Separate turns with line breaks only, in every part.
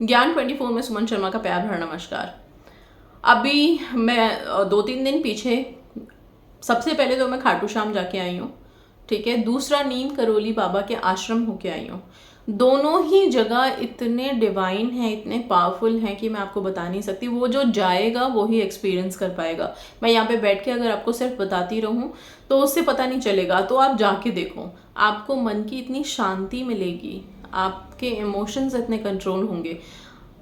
ज्ञान 24 में सुमन शर्मा का प्यार भरा नमस्कार। अभी मैं 2-3 दिन पीछे, सबसे पहले तो मैं खाटू श्याम जाके आई हूँ, ठीक है। दूसरा नीम करोली बाबा के आश्रम होके आई हूँ। दोनों ही जगह इतने डिवाइन हैं, इतने पावरफुल हैं कि मैं आपको बता नहीं सकती। वो जो जाएगा वो ही एक्सपीरियंस कर पाएगा। मैं यहाँ पे बैठ के अगर आपको सिर्फ बताती रहूँ तो उससे पता नहीं चलेगा। तो आप जाके देखो, आपको मन की इतनी शांति मिलेगी, आपके इमोशंस इतने कंट्रोल होंगे।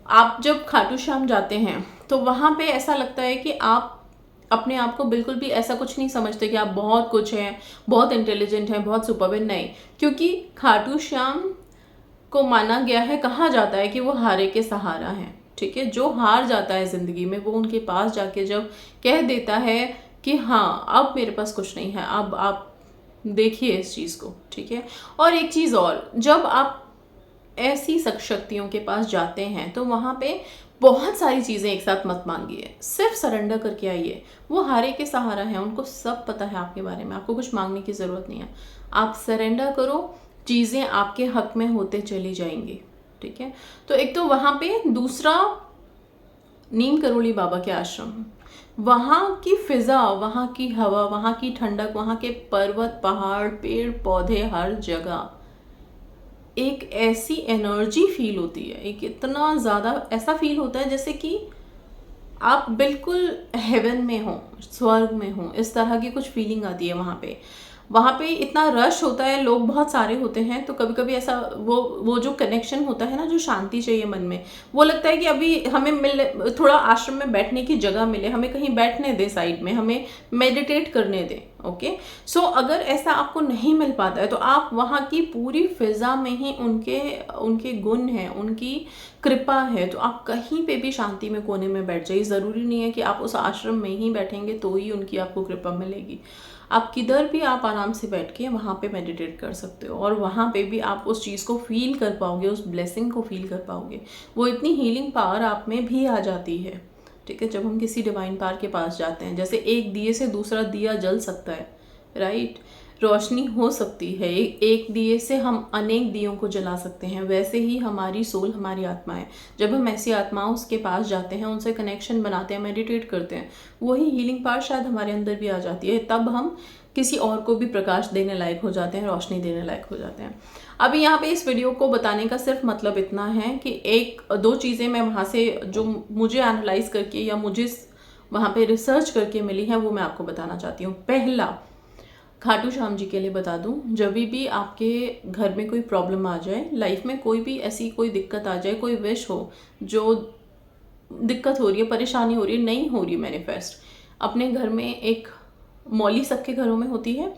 आप जब खाटू श्याम जाते हैं तो वहाँ पे ऐसा लगता है कि आप अपने आप को बिल्कुल भी ऐसा कुछ नहीं समझते कि आप बहुत कुछ हैं, बहुत इंटेलिजेंट हैं, बहुत सुपरमैन, नहीं। क्योंकि खाटू श्याम को माना गया है, कहा जाता है कि वो हारे के सहारा हैं, ठीक है। जो हार जाता है ज़िंदगी में वो उनके पास जाके जब कह देता है कि हाँ अब मेरे पास कुछ नहीं है, अब आप देखिए इस चीज़ को, ठीक है। और एक चीज़ और, जब आप ऐसी शक्तियों के पास जाते हैं तो वहाँ पे बहुत सारी चीज़ें एक साथ मत मांगिए, सिर्फ सरेंडर करके आइए। वो हारे के सहारा हैं, उनको सब पता है आपके बारे में, आपको कुछ मांगने की ज़रूरत नहीं है। आप सरेंडर करो, चीज़ें आपके हक में होते चली जाएंगी, ठीक है। तो एक तो वहाँ पे, दूसरा नीम करोली बाबा के आश्रम, वहाँ की फिज़ा, वहाँ की हवा, वहाँ की ठंडक, वहाँ के पर्वत, पहाड़, पेड़ पौधे, हर जगह एक ऐसी एनर्जी फील होती है, एक इतना ज़्यादा ऐसा फील होता है जैसे कि आप बिल्कुल हेवन में हो, स्वर्ग में हो। इस तरह की कुछ फीलिंग आती है वहाँ पे। वहाँ पे इतना रश होता है, लोग बहुत सारे होते हैं, तो कभी कभी ऐसा वो जो कनेक्शन होता है ना, जो शांति चाहिए मन में, वो लगता है कि अभी हमें थोड़ा आश्रम में बैठने की जगह मिले, हमें कहीं बैठने दे साइड में, हमें मेडिटेट करने दे। ओके, सो अगर ऐसा आपको नहीं मिल पाता है तो आप वहाँ की पूरी फिजा में ही उनके उनके गुण हैं, उनकी कृपा है, तो आप कहीं पे भी शांति में कोने में बैठ जाइए। ज़रूरी नहीं है कि आप उस आश्रम में ही बैठेंगे तो ही उनकी आपको कृपा मिलेगी। आप किधर भी आप आराम से बैठ के वहाँ पे मेडिटेट कर सकते हो, और वहाँ पे भी आप उस चीज़ को फील कर पाओगे, उस ब्लेसिंग को फील कर पाओगे। वो इतनी हीलिंग पावर आप में भी आ जाती है, ठीक है, जब हम किसी डिवाइन पावर के पास जाते हैं। जैसे एक दिए से दूसरा दिया जल सकता है, राइट, रोशनी हो सकती है, एक दिए से हम अनेक दियों को जला सकते हैं। वैसे ही हमारी सोल, हमारी आत्मा है, जब हम ऐसी आत्माओं के पास जाते हैं, उनसे कनेक्शन बनाते हैं, मेडिटेट करते हैं, वही हीलिंग पावर शायद हमारे अंदर भी आ जाती है। तब हम किसी और को भी प्रकाश देने लायक हो जाते हैं, रोशनी देने लायक हो जाते हैं। अभी यहाँ पे इस वीडियो को बताने का सिर्फ मतलब इतना है कि एक दो चीज़ें मैं वहाँ से जो मुझे एनालाइज करके या मुझे वहाँ पे रिसर्च करके मिली है वो मैं आपको बताना चाहती हूँ। पहला, खाटू श्याम जी के लिए बता दूं, जब भी आपके घर में कोई प्रॉब्लम आ जाए, लाइफ में कोई भी ऐसी कोई दिक्कत आ जाए, कोई विश हो, जो दिक्कत हो रही है, परेशानी हो रही है, नहीं हो रही मैनिफेस्ट, अपने घर में एक मौली सबके घरों में होती है,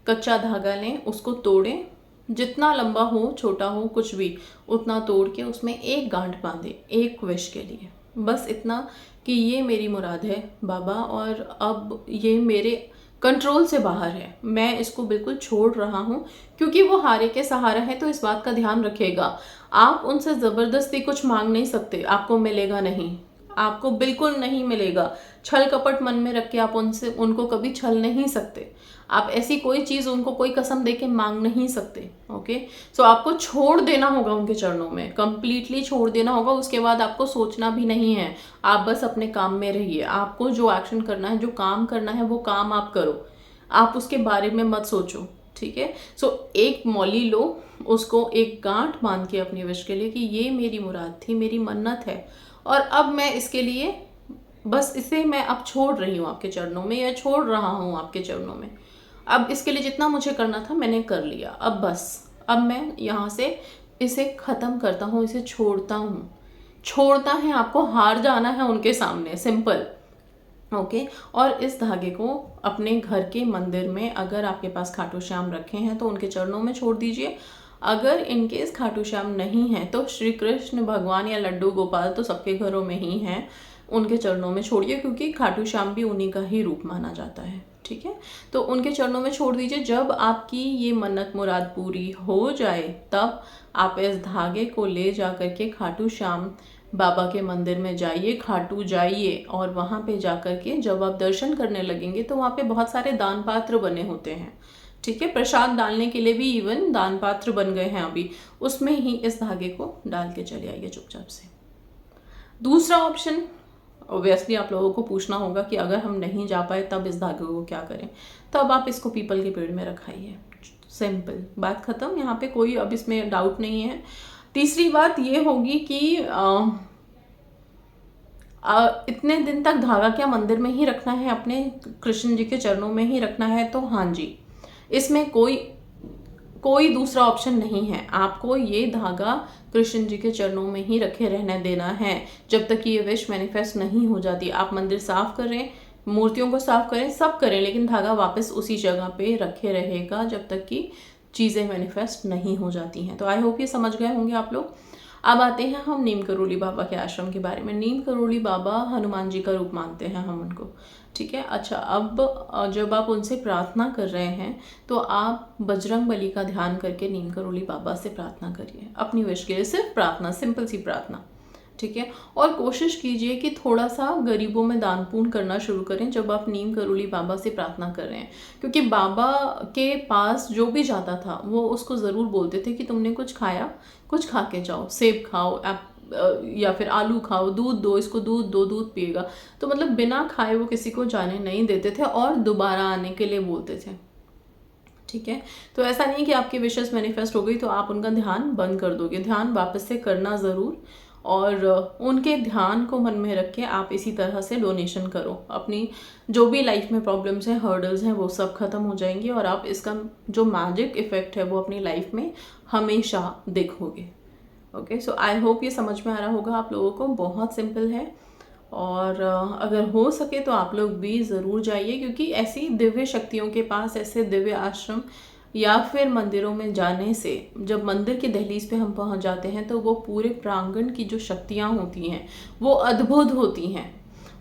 कच्चा धागा लें, उसको तोड़ें, जितना लंबा हो, छोटा हो, कुछ भी, उतना तोड़ के उसमें एक गांठ बांधे एक विश के लिए, बस इतना कि ये मेरी मुराद है बाबा, और अब ये मेरे कंट्रोल से बाहर है, मैं इसको बिल्कुल छोड़ रहा हूँ। क्योंकि वो हारे के सहारा है, तो इस बात का ध्यान रखिएगा, आप उनसे ज़बरदस्ती कुछ मांग नहीं सकते, आपको मिलेगा नहीं, आपको बिल्कुल नहीं मिलेगा। छल कपट मन में रख के आप उनको कभी छल नहीं सकते। आप ऐसी कोई चीज़ उनको कोई कसम दे के मांग नहीं सकते। ओके, सो आपको छोड़ देना होगा उनके चरणों में, कंप्लीटली छोड़ देना होगा। उसके बाद आपको सोचना भी नहीं है, आप बस अपने काम में रहिए। आपको जो एक्शन करना है, जो काम करना है, वो काम आप करो, आप उसके बारे में मत सोचो, ठीक है। सो एक मौली लो, उसको एक गांठ बांध के अपनी विश के लिए कि ये मेरी मुराद थी, मेरी मन्नत है, और अब मैं इसके लिए बस इसे मैं अब छोड़ रही हूँ आपके चरणों में, या छोड़ रहा हूँ आपके चरणों में। अब इसके लिए जितना मुझे करना था मैंने कर लिया, अब बस, अब मैं यहाँ से इसे ख़त्म करता हूँ, इसे छोड़ता हूँ। छोड़ता है आपको, हार जाना है उनके सामने, सिंपल। ओके, और इस धागे को अपने घर के मंदिर में, अगर आपके पास खाटू श्याम रखे हैं तो उनके चरणों में छोड़ दीजिए। अगर इनकेस खाटू श्याम नहीं है तो श्री कृष्ण भगवान या लड्डू गोपाल तो सबके घरों में ही हैं, उनके चरणों में छोड़िए, क्योंकि खाटू श्याम भी उन्हीं का ही रूप माना जाता है, ठीक है। तो उनके चरणों में छोड़ दीजिए। जब आपकी ये मन्नत मुराद पूरी हो जाए तब आप इस धागे को ले जा करके खाटू श्याम बाबा के मंदिर में जाइए, खाटू जाइए, और वहाँ पे जा कर के जब आप दर्शन करने लगेंगे तो वहाँ पे बहुत सारे दान पात्र बने होते हैं, ठीक है। प्रसाद डालने के लिए भी इवन दान पात्र बन गए हैं अभी, उसमें ही इस धागे को डाल के चले आइए चुपचाप से। दूसरा ऑप्शन, ओबियसली आप लोगों को पूछना होगा कि अगर हम नहीं जा पाए तब इस धागे को क्या करें। तब आप इसको पीपल के पेड़ में रखाइए, सिंपल, बात खत्म। यहाँ पे कोई अब इसमें डाउट नहीं है। तीसरी बात ये होगी कि इतने दिन तक धागा क्या मंदिर में ही रखना है, अपने कृष्ण जी के चरणों में ही रखना है? तो हाँ जी, इसमें कोई दूसरा ऑप्शन नहीं है। आपको ये धागा कृष्ण जी के चरणों में ही रखे रहने देना है जब तक कि ये विश मैनिफेस्ट नहीं हो जाती। आप मंदिर साफ करें, मूर्तियों को साफ करें, सब करें, लेकिन धागा वापस उसी जगह पे रखे रहेगा जब तक कि चीज़ें मैनिफेस्ट नहीं हो जाती हैं। तो आई होप ये समझ गए होंगे आप लोग। अब आते हैं हम नीम करोली बाबा के आश्रम के बारे में। नीम करोली बाबा हनुमान जी का रूप मानते हैं हम उनको, ठीक है। अच्छा, अब जब आप उनसे प्रार्थना कर रहे हैं तो आप बजरंग बली का ध्यान करके नीम करोली बाबा से प्रार्थना करिए अपनी विश के लिए। सिर्फ प्रार्थना, सिंपल सी प्रार्थना, ठीक है। और कोशिश कीजिए कि थोड़ा सा गरीबों में दान पुण्य करना शुरू करें जब आप नीम करोली बाबा से प्रार्थना कर रहे हैं, क्योंकि बाबा के पास जो भी जाता था वो उसको ज़रूर बोलते थे कि तुमने कुछ खाया, कुछ खा के जाओ, सेब खाओ, या फिर आलू खाओ, दूध दो इसको, दूध दो, दूध पिएगा। तो मतलब बिना खाए वो किसी को जाने नहीं देते थे और दोबारा आने के लिए बोलते थे, ठीक है। तो ऐसा नहीं कि आपकी विशेस मैनिफेस्ट हो गई तो आप उनका ध्यान बंद कर दोगे, ध्यान वापस से करना ज़रूर। और उनके ध्यान को मन में रख के आप इसी तरह से डोनेशन करो। अपनी जो भी लाइफ में प्रॉब्लम्स हैं, हर्डल्स हैं, वो सब खत्म हो जाएंगी और आप इसका जो मैजिक इफेक्ट है वो अपनी लाइफ में हमेशा देखोगे। ओके, सो आई होप ये समझ में आ रहा होगा आप लोगों को। बहुत सिंपल है और अगर हो सके तो आप लोग भी ज़रूर जाइए, क्योंकि ऐसी दिव्य शक्तियों के पास, ऐसे दिव्य आश्रम या फिर मंदिरों में जाने से, जब मंदिर की दहलीज पे हम पहुंच जाते हैं तो वो पूरे प्रांगण की जो शक्तियां होती हैं वो अद्भुत होती हैं।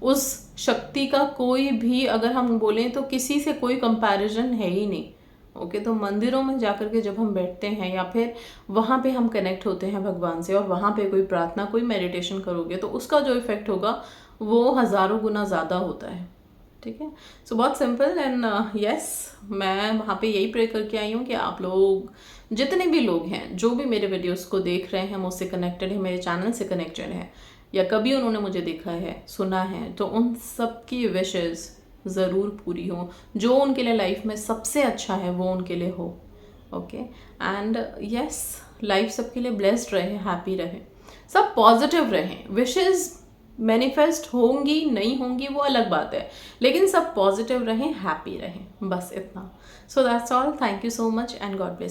उस शक्ति का कोई भी, अगर हम बोलें तो किसी से कोई कंपैरिजन है ही नहीं। ओके, तो मंदिरों में जाकर के जब हम बैठते हैं या फिर वहाँ पे हम कनेक्ट होते हैं भगवान से और वहाँ पे कोई प्रार्थना, कोई मेडिटेशन करोगे तो उसका जो इफेक्ट होगा वो हज़ारों गुना ज़्यादा होता है, ठीक है। सो बहुत सिंपल एंड यस, मैं वहाँ पे यही प्रे करके आई हूँ कि आप लोग, जितने भी लोग हैं जो भी मेरे वीडियोस को देख रहे हैं, मुझसे कनेक्टेड है, मेरे चैनल से कनेक्टेड है या कभी उन्होंने मुझे देखा है, सुना है, तो उन सब की विशेज़ ज़रूर पूरी हो। जो उनके लिए लाइफ में सबसे अच्छा है वो उनके लिए हो। ओके, एंड यस, लाइफ सबके लिए ब्लेस्ड रहे, हैप्पी रहे, सब पॉजिटिव रहें। विशेज़ मैनिफेस्ट होंगी नहीं होंगी वो अलग बात है, लेकिन सब पॉजिटिव रहें, हैप्पी रहें, बस इतना। So that's all. Thank you so much and God bless.